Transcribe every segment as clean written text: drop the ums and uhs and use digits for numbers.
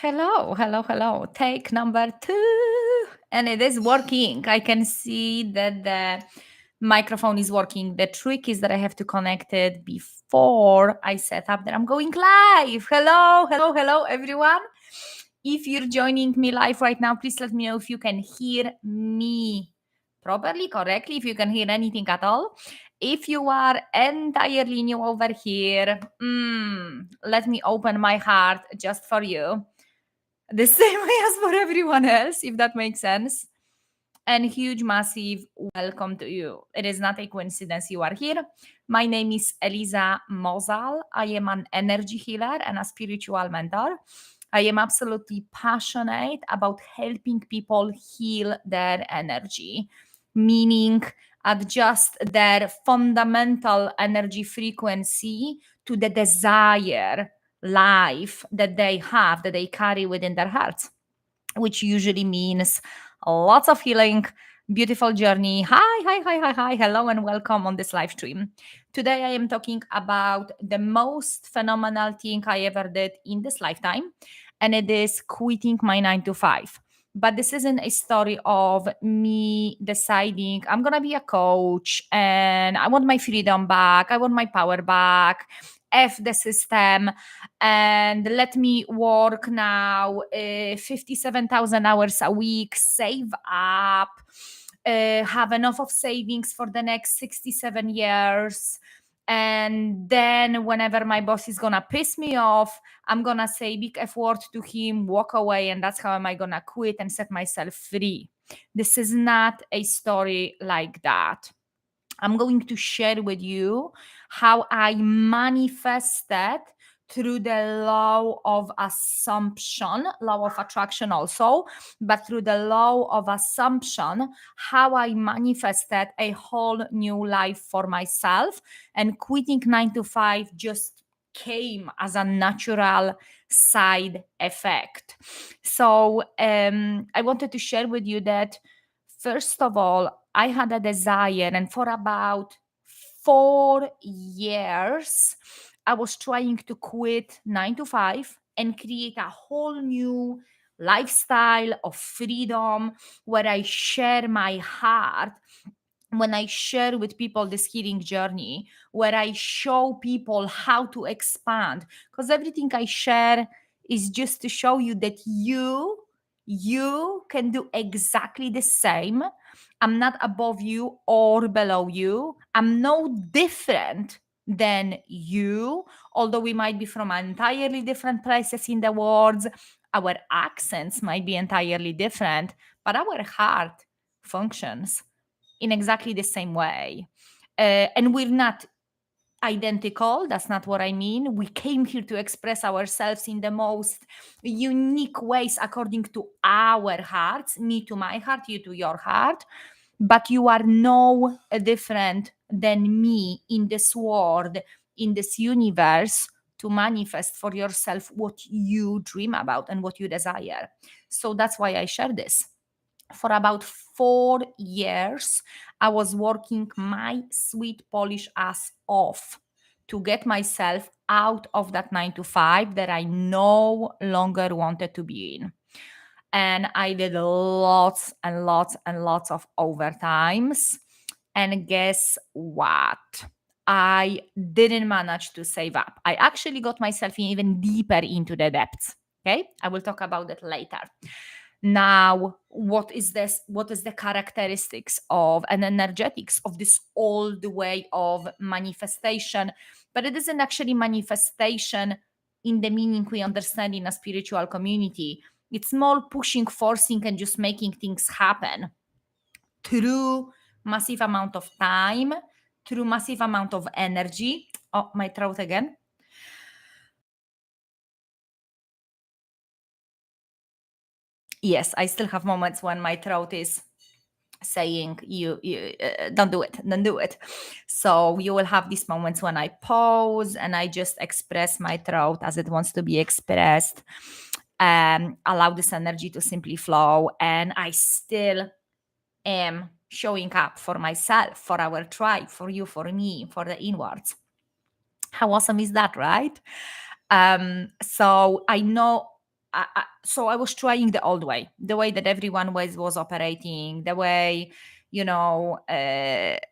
Hello, hello, hello. Take number two. And it is working. I can see that the microphone is working. The trick is that I have to connect it before I set up that I'm going live. Hello, hello, hello, everyone. If you're joining me live right now, please let me know if you can hear me properly, correctly, if you can hear anything at all. If you are entirely new over here, let me open my heart just for you the same way as for everyone else, if that makes sense. And huge, massive welcome to you. It is not a coincidence you are here. My name is Eliza Mozal. I am an energy healer and a spiritual mentor. I am absolutely passionate about helping people heal their energy, meaning adjust their fundamental energy frequency to the desire life that they have, that they carry within their hearts, which usually means lots of healing, beautiful journey. Hi, hi, hi, hi, hi. Hello and welcome on this live stream. Today I am talking about the most phenomenal thing I ever did in this lifetime, and it is quitting my 9 to 5. But this isn't a story of me deciding I'm going to be a coach and I want my freedom back. I want my power back. F the system and let me work now 57,000 hours a week, save up, have enough of savings for the next 67 years. And then, whenever my boss is gonna piss me off, I'm gonna say big F word to him, walk away, and that's how am I gonna quit and set myself free. This is not a story like that. I'm going to share with you how I manifested through the law of assumption, law of attraction also, but through the law of assumption, how I manifested a whole new life for myself. And quitting 9 to 5 just came as a natural side effect. So I wanted to share with you that, first of all, I had a desire, and for about 4 years, I was trying to quit 9 to 5 and create a whole new lifestyle of freedom where I share my heart, when I share with people this healing journey, where I show people how to expand. Because everything I share is just to show you that you can do exactly the same. I'm not above you or below you. I'm no different than you, although we might be from entirely different places in the world. Our accents might be entirely different, but our heart functions in exactly the same way. And we're not identical. That's not what I mean. We came here to express ourselves in the most unique ways according to our hearts, me to my heart, you to your heart. But you are no different than me in this world, in this universe, to manifest for yourself what you dream about and what you desire. So that's why I share this. For about 4 years, I was working my sweet Polish ass off to get myself out of that 9 to 5 that I no longer wanted to be in. And I did lots and lots and lots of overtimes. And guess what? I didn't manage to save up. I actually got myself even deeper into the depths. Okay. I will talk about that later. Now, what is this? What is the characteristics of an energetics of this old way of manifestation? But it isn't actually manifestation in the meaning we understand in a spiritual community. It's more pushing, forcing, and just making things happen through massive amount of time, through massive amount of energy. Oh, my throat again. Yes, I still have moments when my throat is saying you don't do it. So you will have these moments when I pause and I just express my throat as it wants to be expressed, allow this energy to simply flow, and I still am showing up for myself, for our tribe, for you, for me, for the inwards. How awesome is that, right? So I know so I was trying the old way, the way that everyone was operating, the way,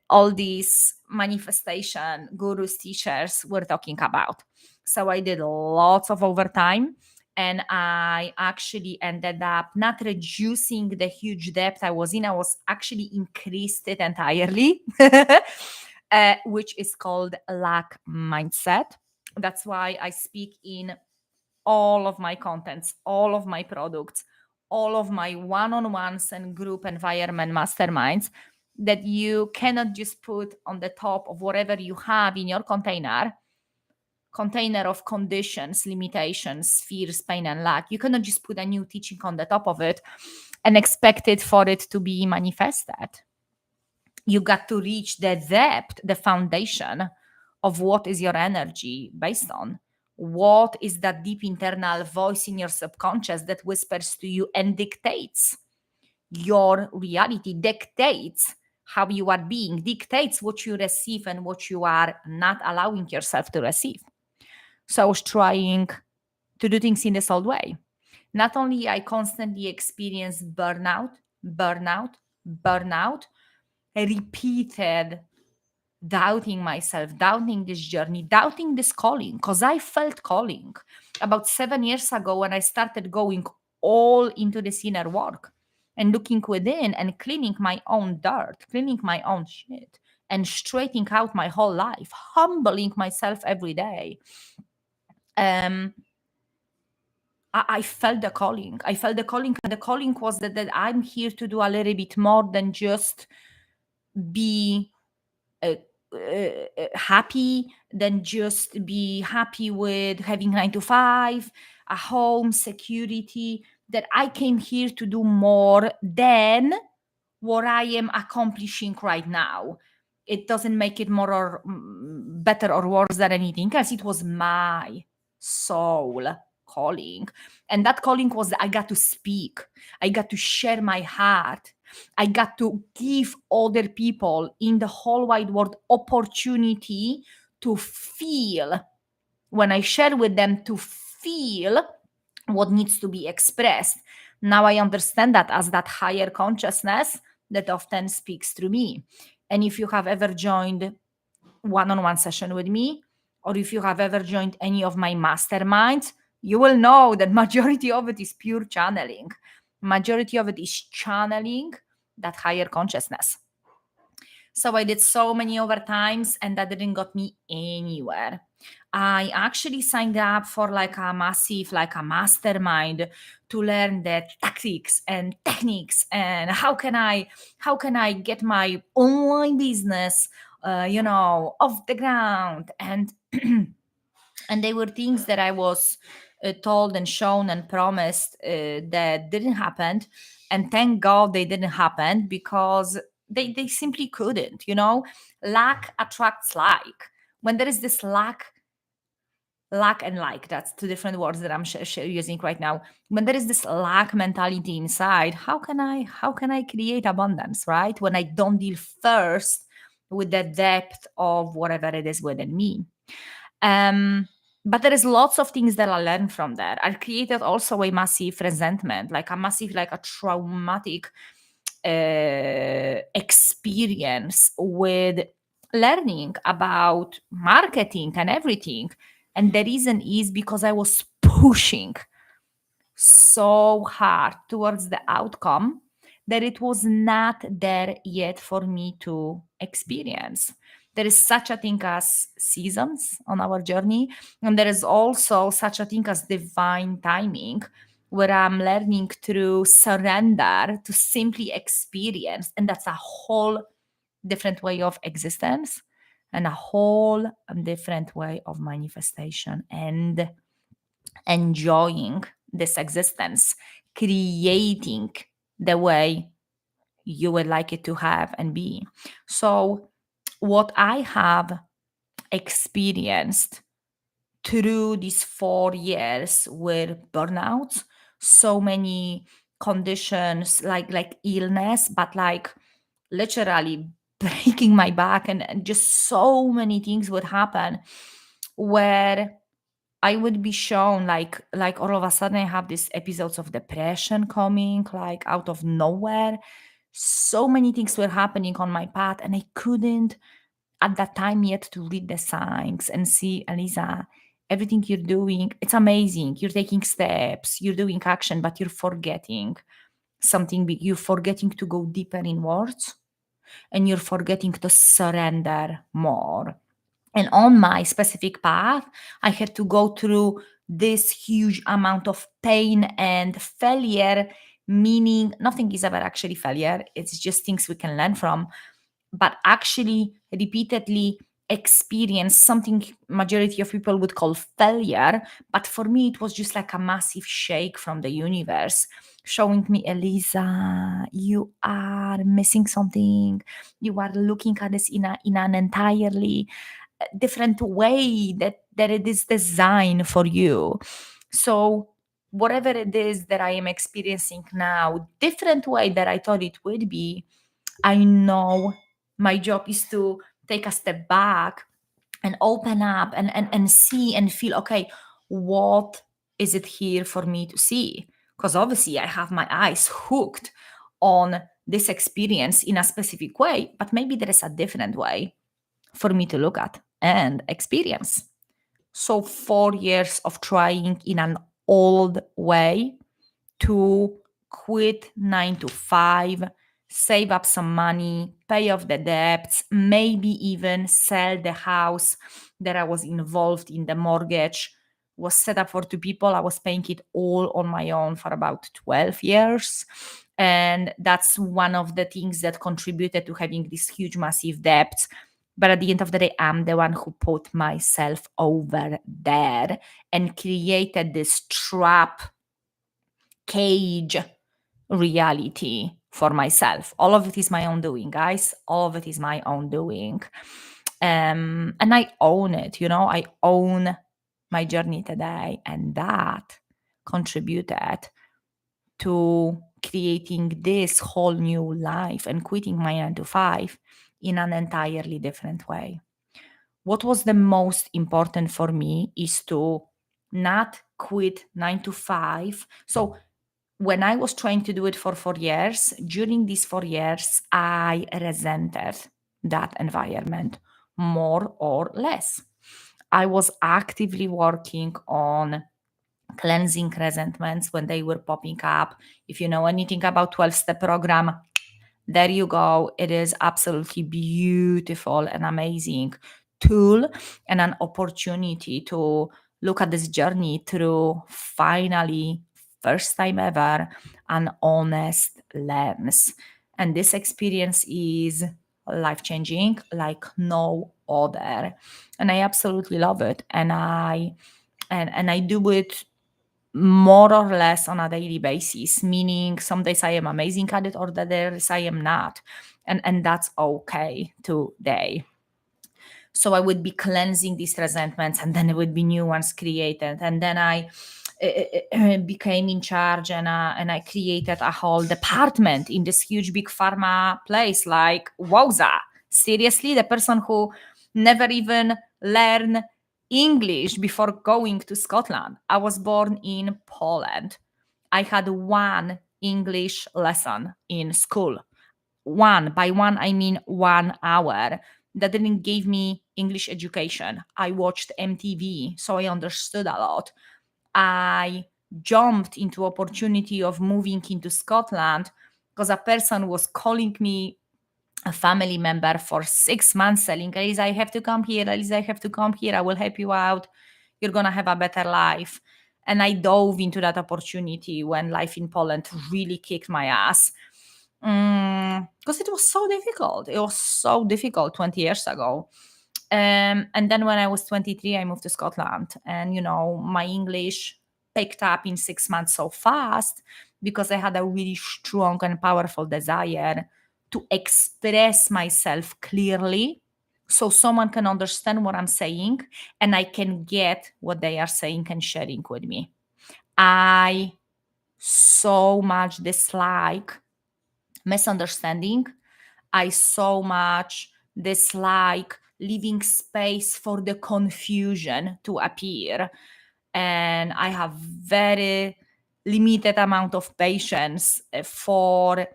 all these manifestation gurus, teachers were talking about. So I did lots of overtime, and I actually ended up not reducing the huge debt I was in. I was actually increased it entirely, which is called lack mindset. That's why I speak in all of my contents, all of my products, all of my one-on-ones and group environment masterminds, that you cannot just put on the top of whatever you have in your container of conditions, limitations, fears, pain, and lack. You cannot just put a new teaching on the top of it and expect it for it to be manifested. You got to reach the depth, the foundation of what is your energy based on. What is that deep internal voice in your subconscious that whispers to you and dictates your reality, dictates how you are being, dictates what you receive and what you are not allowing yourself to receive. So I was trying to do things in this old way. Not only I constantly experience burnout, repeated doubting myself, doubting this journey, doubting this calling, because I felt calling about 7 years ago when I started going all into this inner work and looking within and cleaning my own dirt, cleaning my own shit, and straightening out my whole life, humbling myself every day. Um, I felt the calling. I felt the calling, and the calling was that I'm here to do a little bit more than just be uh, happy, than just be happy with having 9 to 5, a home, security. That I came here to do more than what I am accomplishing right now. It doesn't make it more or better or worse than anything else. It was my soul calling. And that calling was that I got to speak. I got to share my heart. I got to give other people in the whole wide world opportunity to feel, when I share with them, to feel what needs to be expressed. Now I understand that as that higher consciousness that often speaks through me. And if you have ever joined one-on-one session with me, or if you have ever joined any of my masterminds, you will know that majority of it is pure channeling. Majority of it is channeling that higher consciousness. So I did so many overtimes, and that didn't got me anywhere. I actually signed up for like a massive, like a mastermind, to learn the tactics and techniques and how can I get my online business, off the ground. And and they were things that I was told and shown and promised that didn't happen. And thank God they didn't happen, because they simply couldn't. Lack attracts like. When there is this lack and like, that's two different words that I'm using right now. When there is this lack mentality inside, how can I create abundance, right? When I don't deal first with the depth of whatever it is within me. But there is lots of things that I learned from that. I created also a massive resentment, like a traumatic experience with learning about marketing and everything. And the reason is because I was pushing so hard towards the outcome that it was not there yet for me to experience. There is such a thing as seasons on our journey, and there is also such a thing as divine timing, where I'm learning through surrender to simply experience. And that's a whole different way of existence and a whole different way of manifestation and enjoying this existence, creating the way you would like it to have and be. So, what I have experienced through these 4 years with burnouts, so many conditions like illness, but like literally breaking my back, and just so many things would happen where I would be shown like all of a sudden I have these episodes of depression coming like out of nowhere. So many things were happening on my path, and I couldn't at that time yet to read the signs and see, Eliza, everything you're doing, it's amazing. You're taking steps, you're doing action, but you're forgetting something big. You're forgetting to go deeper in words, and you're forgetting to surrender more. And on my specific path, I had to go through this huge amount of pain and failure, meaning nothing is ever actually failure. It's just things we can learn from, but actually repeatedly experience something majority of people would call failure. But for me, it was just like a massive shake from the universe showing me, Eliza, you are missing something. You are looking at this in an entirely different way that it is designed for you. So whatever it is that I am experiencing now, different way that I thought it would be, I know my job is to take a step back and open up and see and feel, okay, what is it here for me to see? Because obviously I have my eyes hooked on this experience in a specific way, but maybe there is a different way for me to look at and experience. So 4 years of trying in an old way to quit 9 to 5, save up some money, pay off the debts, maybe even sell the house that I was involved in. The mortgage was set up for two people. I was paying it all on my own for about 12 years. And that's one of the things that contributed to having these huge, massive debts. But at the end of the day, I'm the one who put myself over there and created this trap cage reality for myself. All of it is my own doing, guys. All of it is my own doing. And I own it, I own my journey today. And that contributed to creating this whole new life and quitting my 9 to 5 in an entirely different way. What was the most important for me is to not quit 9 to 5. So when I was trying to do it for 4 years, during these 4 years, I resented that environment more or less. I was actively working on cleansing resentments when they were popping up. If you know anything about 12-step program, there you go. It is absolutely beautiful and amazing tool and an opportunity to look at this journey through finally first time ever an honest lens. And this experience is life changing like no other. And I absolutely love it. And I do it more or less on a daily basis, meaning some days I am amazing at it, or the days I am not. And that's okay today. So I would be cleansing these resentments, and then there would be new ones created. And then I became in charge, and I created a whole department in this huge big pharma place. Like, wowza, seriously, the person who never even learned English before going to Scotland. I was born in Poland. I had one English lesson in school. One, by one I mean 1 hour. That didn't give me English education. I watched MTV, so I understood a lot. I jumped into opportunity of moving into Scotland because a person was calling me, a family member, for 6 months, telling, Eliza, I have to come here. Eliza, I have to come here. I will help you out. You're going to have a better life. And I dove into that opportunity when life in Poland really kicked my ass. Because it was so difficult. It was so difficult 20 years ago. And then when I was 23, I moved to Scotland. And, my English picked up in 6 months so fast because I had a really strong and powerful desire to express myself clearly so someone can understand what I'm saying and I can get what they are saying and sharing with me. I so much dislike misunderstanding. I so much dislike leaving space for the confusion to appear. and I have very limited amount of patience for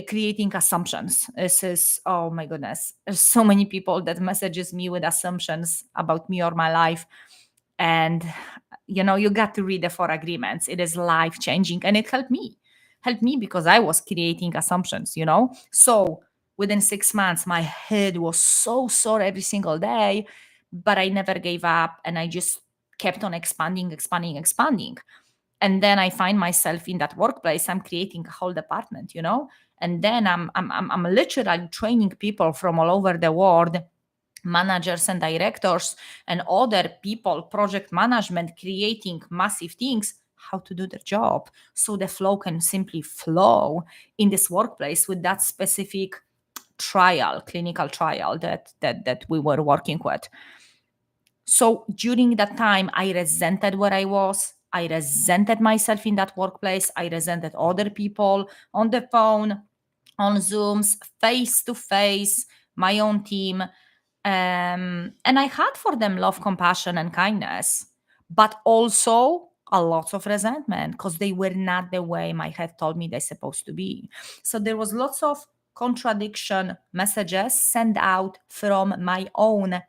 creating assumptions. This is, oh my goodness, there's so many people that messages me with assumptions about me or my life. And you got to read the four agreements. It is life changing, and it helped me because I was creating assumptions. So within 6 months my head was so sore every single day, but I never gave up, and I just kept on expanding. And then I find myself in that workplace. I'm creating a whole department. And then I'm literally training people from all over the world, managers and directors and other people, project management, creating massive things, how to do their job, so the flow can simply flow in this workplace with that specific clinical trial that we were working with. So during that time, I resented where I was. I resented myself in that workplace. I resented other people on the phone, on Zooms, face to face, my own team. And I had for them love, compassion, and kindness, but also a lot of resentment because they were not the way my head told me they're supposed to be. So there was lots of contradiction messages sent out from my own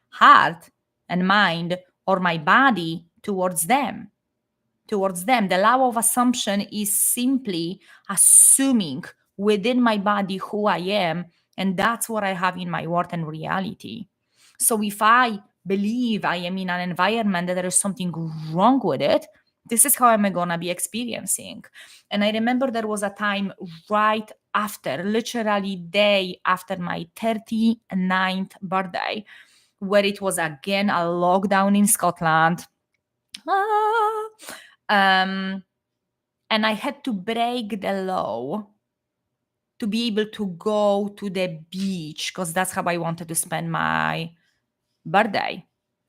heart and mind or my body towards them. The law of assumption is simply assuming within my body who I am, and that's what I have in my world and reality. So if I believe I am in an environment that there is something wrong with it, this is how I'm gonna be experiencing. And I remember there was a time right after, literally day after my 39th birthday, where it was again a lockdown in Scotland. Ah, um, and I had to break the law to be able to go to the beach because that's how I wanted to spend my birthday.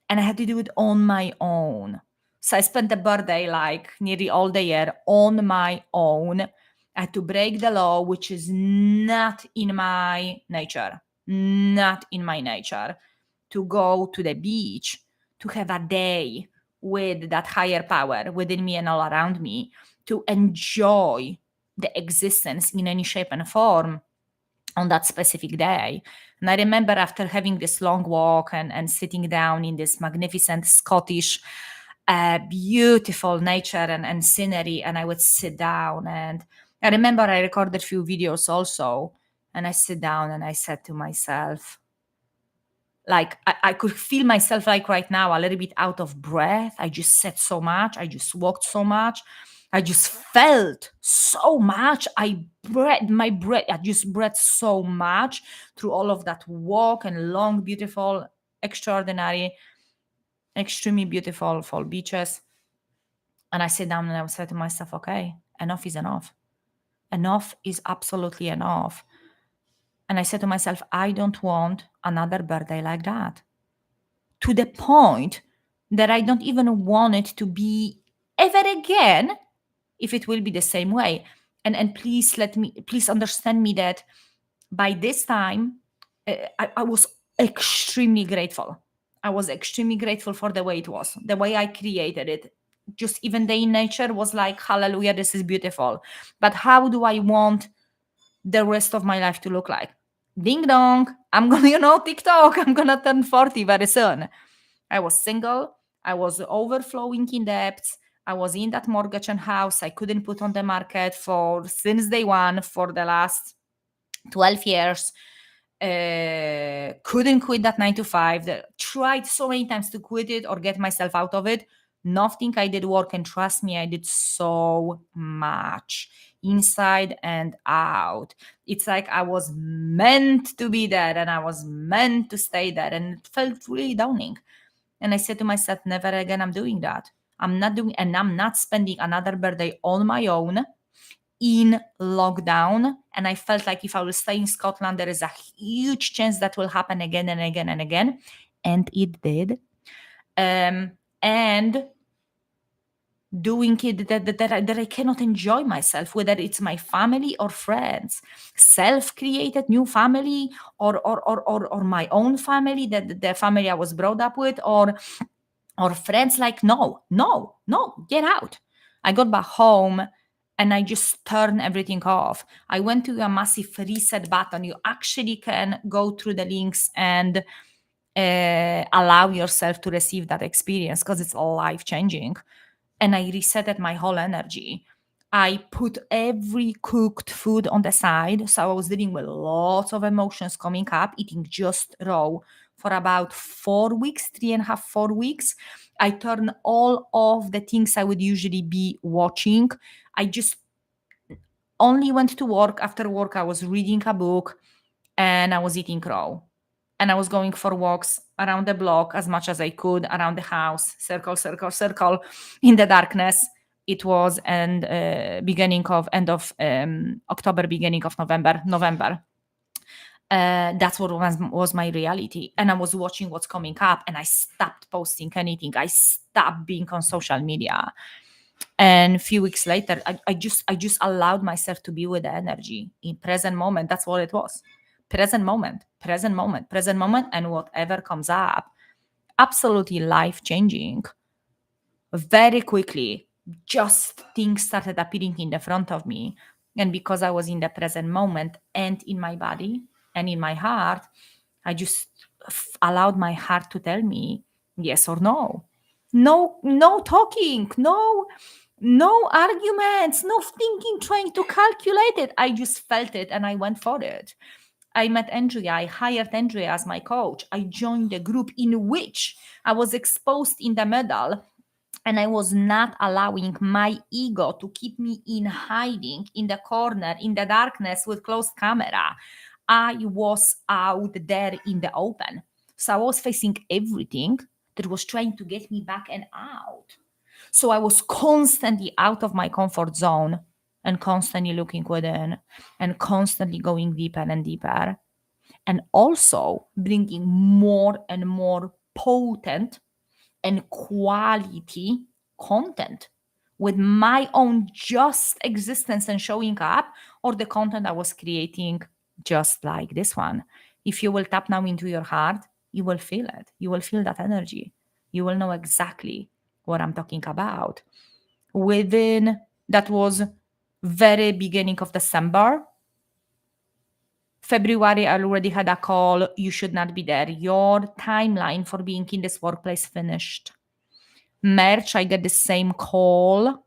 And I had to do it on my own. So I spent the birthday like nearly all the year on my own. I had to break the law, which is not in my nature, not in my nature, to go to the beach, to have a day with that higher power within me and all around me, to enjoy the existence in any shape and form on that specific day. And I remember after having this long walk and sitting down in this magnificent Scottish, beautiful nature and scenery, and I would sit down. And I remember I recorded a few videos also, and I sit down and I said to myself, like I could feel myself like right now a little bit out of breath. I just said so much. I just walked so much. I just felt so much. I just breathed so much through all of that walk and long, beautiful, extraordinary, extremely beautiful fall beaches. And I sit down and I said to myself, okay, enough is enough. Enough is absolutely enough. And I said to myself, I don't want another birthday like that. To the point that I don't even want it to be ever again if it will be the same way. And please understand me that by this time, I was extremely grateful. I was extremely grateful for the way it was, the way I created it. Just even the in nature was like, hallelujah, this is beautiful. But how do I want the rest of my life to look like? Ding dong, I'm gonna, TikTok, I'm gonna turn 40 very soon. I was single. I was overflowing in debts. I was in that mortgage and house I couldn't put on the market for since day one for the last 12 years. Couldn't quit that 9 to 5. Tried so many times to quit it or get myself out of it. Nothing I did work, and trust me, I did so much inside and out. It's like I was meant to be there and I was meant to stay there, and it felt really downing. And I said to myself, never again, I'm doing that. I'm not spending another birthday on my own in lockdown. And I felt like if I will stay in Scotland, there is a huge chance that will happen again and again and again. And it did. And doing it that I cannot enjoy myself, whether it's my family or friends, self-created new family or my own family, that the family I was brought up with, or Or friends like, no, no, no, get out. I got back home and I just turned everything off. I went to a massive reset button. You actually can go through the links and allow yourself to receive that experience because it's life changing. And I resetted my whole energy. I put every cooked food on the side. So I was dealing with lots of emotions coming up, eating just raw for about 4 weeks, 3.5, 4 weeks. I turned all of the things I would usually be watching. I just only went to work. After work, I was reading a book and I was eating raw. And I was going for walks around the block as much as I could, around the house, circle, circle, circle, in the darkness. It was and beginning of end of October, beginning of November. That's what was my reality. And I was watching what's coming up, and I stopped posting anything. I stopped being on social media. And a few weeks later, I just allowed myself to be with the energy in present moment. That's what it was. Present moment, present moment, present moment, and whatever comes up. Absolutely life changing. Very quickly, just things started appearing in the front of me. And because I was in the present moment and in my body and in my heart, I just allowed my heart to tell me yes or no. No, no talking, no arguments, no thinking, trying to calculate it. I just felt it and I went for it. I met Andrea. I hired Andrea as my coach. I joined a group in which I was exposed in the middle, and I was not allowing my ego to keep me in hiding in the corner, in the darkness with closed camera. I was out there in the open. So I was facing everything that was trying to get me back and out. So I was constantly out of my comfort zone and constantly looking within and constantly going deeper and deeper, and also bringing more and more potent and quality content with my own just existence and showing up, or the content I was creating just like this one. If you will tap now into your heart, you will feel it. You will feel that energy. You will know exactly what I'm talking about. Within that was very beginning of December. February, I already had a call. You should not be there. Your timeline for being in this workplace finished. March, I get the same call,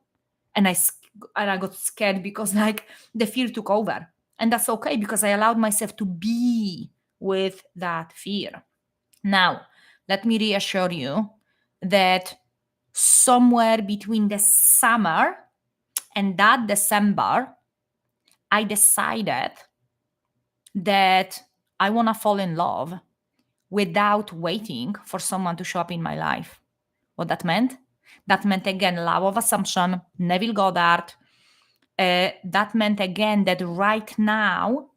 and I got scared because like the fear took over, and that's okay because I allowed myself to be with that fear. Now, let me reassure you that somewhere between the summer and that December, I decided that I want to fall in love without waiting for someone to show up in my life. What that meant? That meant again, law of assumption, Neville Goddard. That meant again that right now,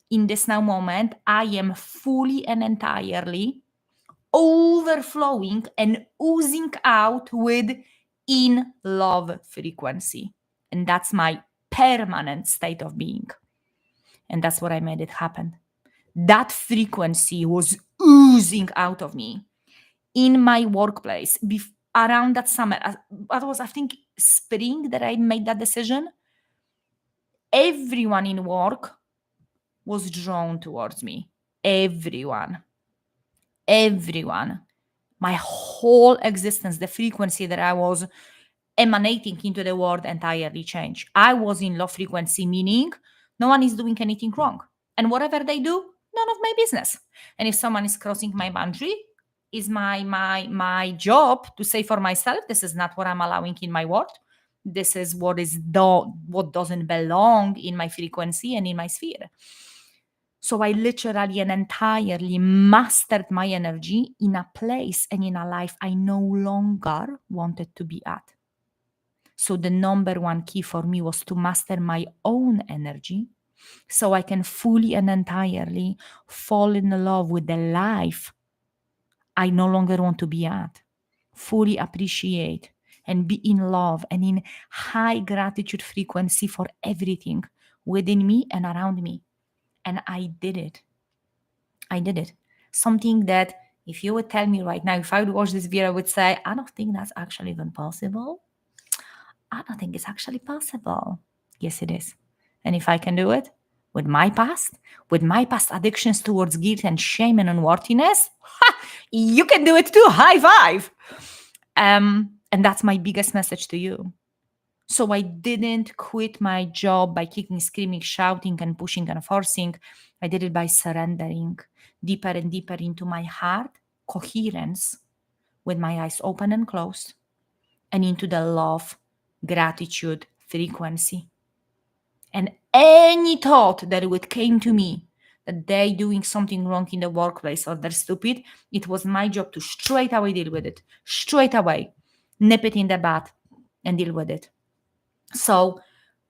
in this now moment, I am fully and entirely overflowing and oozing out with in love frequency. And that's my permanent state of being. And that's what I made it happen. That frequency was oozing out of me in my workplace around that summer. That was, I think, spring that I made that decision. Everyone in work was drawn towards me. Everyone. My whole existence, the frequency that I was emanating into the world entirely changed. I was in low frequency, meaning no one is doing anything wrong. And whatever they do, none of my business. And if someone is crossing my boundary, is my job to say for myself, this is not what I'm allowing in my world. This is what what doesn't belong in my frequency and in my sphere. So I literally and entirely mastered my energy in a place and in a life I no longer wanted to be at. So the number one key for me was to master my own energy so I can fully and entirely fall in love with the life I no longer want to be at. Fully appreciate and be in love and in high gratitude frequency for everything within me and around me. And I did it. Something that If you would tell me right now, if I would watch this video, I would say, I don't think that's actually even possible. I don't think it's actually possible. Yes, it is. And if I can do it with my past addictions towards guilt and shame and unworthiness, you can do it too. High five. And that's my biggest message to you. So I didn't quit my job by kicking, screaming, shouting, and pushing and forcing. I did it by surrendering deeper and deeper into my heart, coherence, with my eyes open and closed, and into the love, gratitude, frequency. And any thought that would came to me that they doing something wrong in the workplace or they're stupid, it was my job to straight away deal with it. Straight away. Nip it in the bud and deal with it. So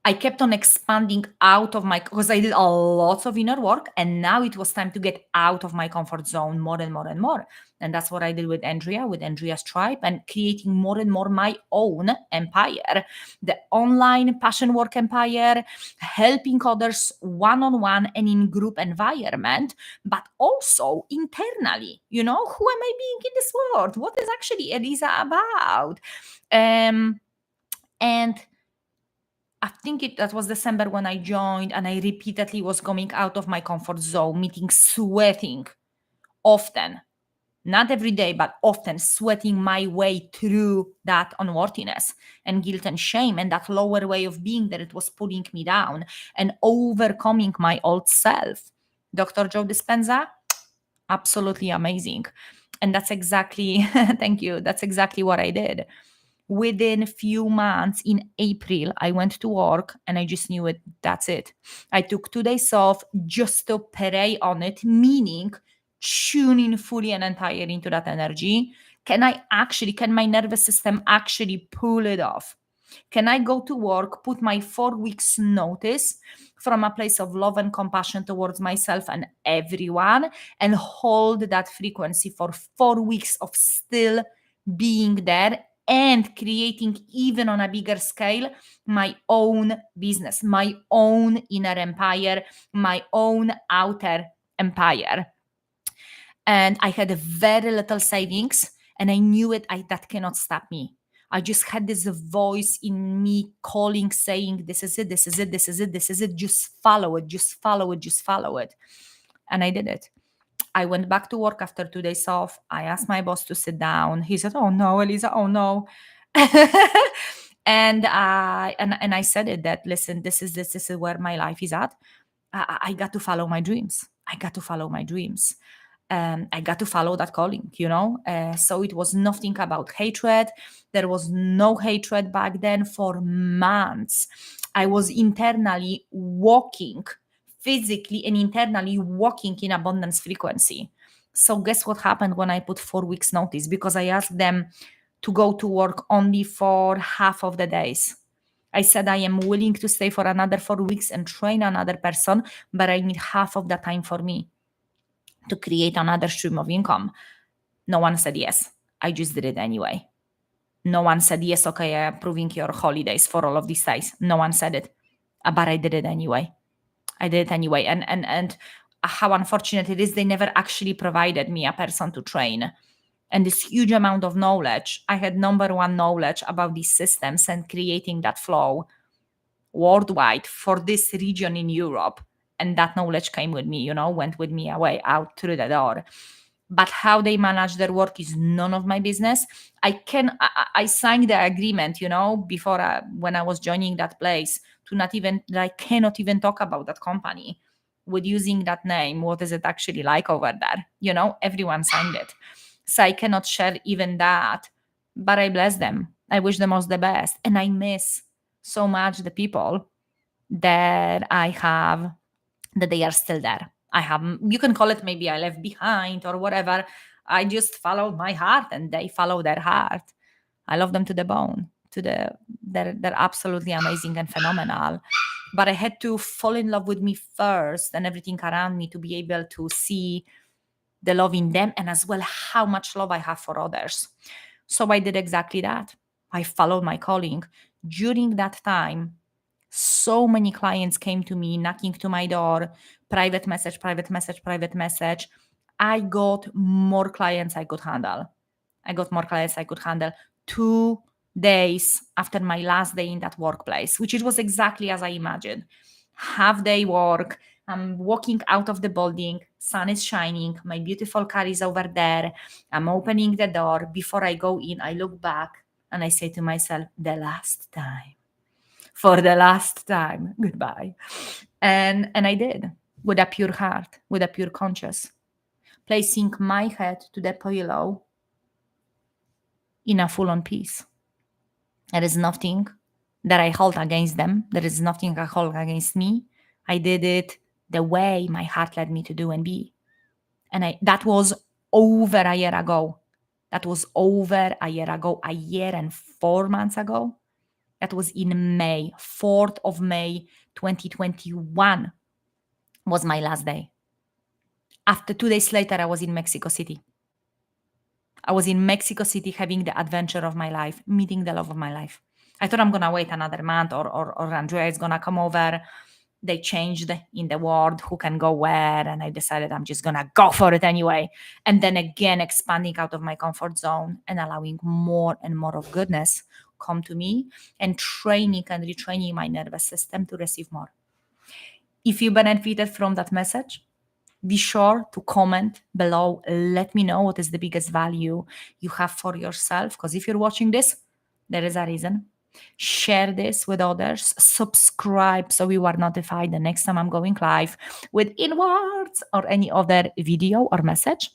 I kept on expanding out of my, because I did a lot of inner work, and now it was time to get out of my comfort zone more and more and more. And that's what I did with Andrea's tribe, and creating more and more my own empire, the online passion work empire, helping others one-on-one and in group environment, but also internally, who am I being in this world? What is actually Eliza about? And I think that was December when I joined, and I repeatedly was going out of my comfort zone, meeting, sweating often, not every day, but often sweating my way through that unworthiness and guilt and shame and that lower way of being that it was pulling me down, and overcoming my old self. Dr. Joe Dispenza, absolutely amazing. And that's exactly, thank you, that's exactly what I did. Within few months, in April, I went to work and I just knew it. That's it. I took 2 days off just to pray on it, meaning tune in fully and entirely into that energy. Can my nervous system actually pull it off? Can I go to work, put my 4 weeks notice from a place of love and compassion towards myself and everyone, and hold that frequency for 4 weeks of still being there and creating, even on a bigger scale, my own business, my own inner empire, my own outer empire? And I had very little savings, and I knew that cannot stop me. I just had this voice in me calling, saying, this is it, this is it, this is it, this is it. Just follow it, just follow it, just follow it. And I did it. I went back to work after 2 days off. I asked my boss to sit down. He said, "Oh no, Eliza, oh no." And I said it, that, listen, this is where my life is at. I got to follow my dreams. I got to follow my dreams. I got to follow that calling, So it was nothing about hatred. There was no hatred back then for months. I was internally walking, physically and internally walking in abundance frequency. So guess what happened when I put 4 weeks notice? Because I asked them to go to work only for half of the days. I said I am willing to stay for another 4 weeks and train another person, but I need half of the time for me to create another stream of income. No one said yes. I just did it anyway. No one said yes, okay, I'm approving your holidays for all of these days. No one said it, but I did it anyway. I did it anyway. And how unfortunate it is, they never actually provided me a person to train. And this huge amount of knowledge, I had number one knowledge about these systems and creating that flow worldwide for this region in Europe. And that knowledge came with me, went with me away out through the door. But how they manage their work is none of my business. I signed the agreement, before when I was joining that place, I cannot even talk about that company with using that name. What is it actually like over there? Everyone signed it. So I cannot share even that, but I bless them. I wish them all the best. And I miss so much the people that I have, that they are still there. You can call it maybe I left behind or whatever. I just followed my heart and they follow their heart. I love them to the bone. They're absolutely amazing and phenomenal. But I had to fall in love with me first and everything around me to be able to see the love in them, and as well how much love I have for others. So I did exactly that. I followed my calling. During that time, so many clients came to me, knocking to my door, private message. I got more clients I could handle. 2 days after my last day in that workplace, which it was exactly as I imagined. Half day work, I'm walking out of the building, sun is shining, my beautiful car is over there, I'm opening the door. Before I go in, I look back and I say to myself, the last time. For the last time, goodbye. And I did, with a pure heart, with a pure conscience, placing my head to the pillow in a full-on peace. There is nothing that I hold against them. There is nothing I hold against me. I did it the way my heart led me to do and be. And that was over a year ago. A year and 4 months ago. That was in May, 4th of May, 2021 was my last day. After 2 days later, I was in Mexico City. I was in Mexico City having the adventure of my life, meeting the love of my life. I thought I'm going to wait another month or Andrea is going to come over. They changed in the world who can go where. And I decided I'm just going to go for it anyway. And then again, expanding out of my comfort zone and allowing more and more of goodness come to me and training and retraining my nervous system to receive more. If you benefited from that message, be sure to comment below. Let me know what is the biggest value you have for yourself. Because if you're watching this, there is a reason. Share this with others. Subscribe so you are notified the next time I'm going live with Inwards or any other video or message.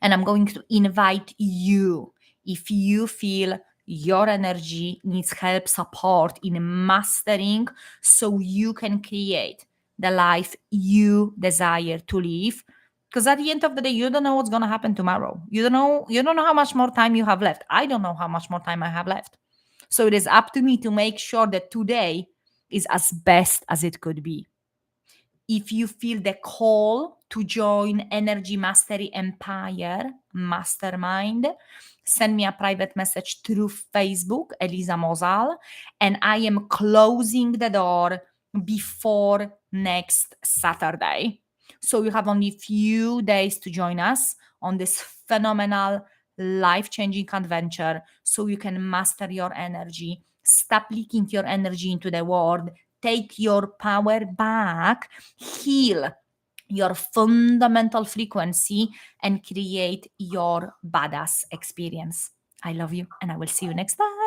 And I'm going to invite you, if you feel your energy needs help, support in mastering so you can create the life you desire to live. Because at the end of the day, you don't know what's going to happen tomorrow. You don't know how much more time you have left. I don't know how much more time I have left. So it is up to me to make sure that today is as best as it could be. If you feel the call to join Energy Mastery Empire Mastermind, send me a private message through Facebook, Eliza Mozal, and I am closing the door before next Saturday. So you have only few days to join us on this phenomenal life-changing adventure so you can master your energy, stop leaking your energy into the world, take your power back, heal your fundamental frequency, and create your badass experience. I love you, and I will see you next time.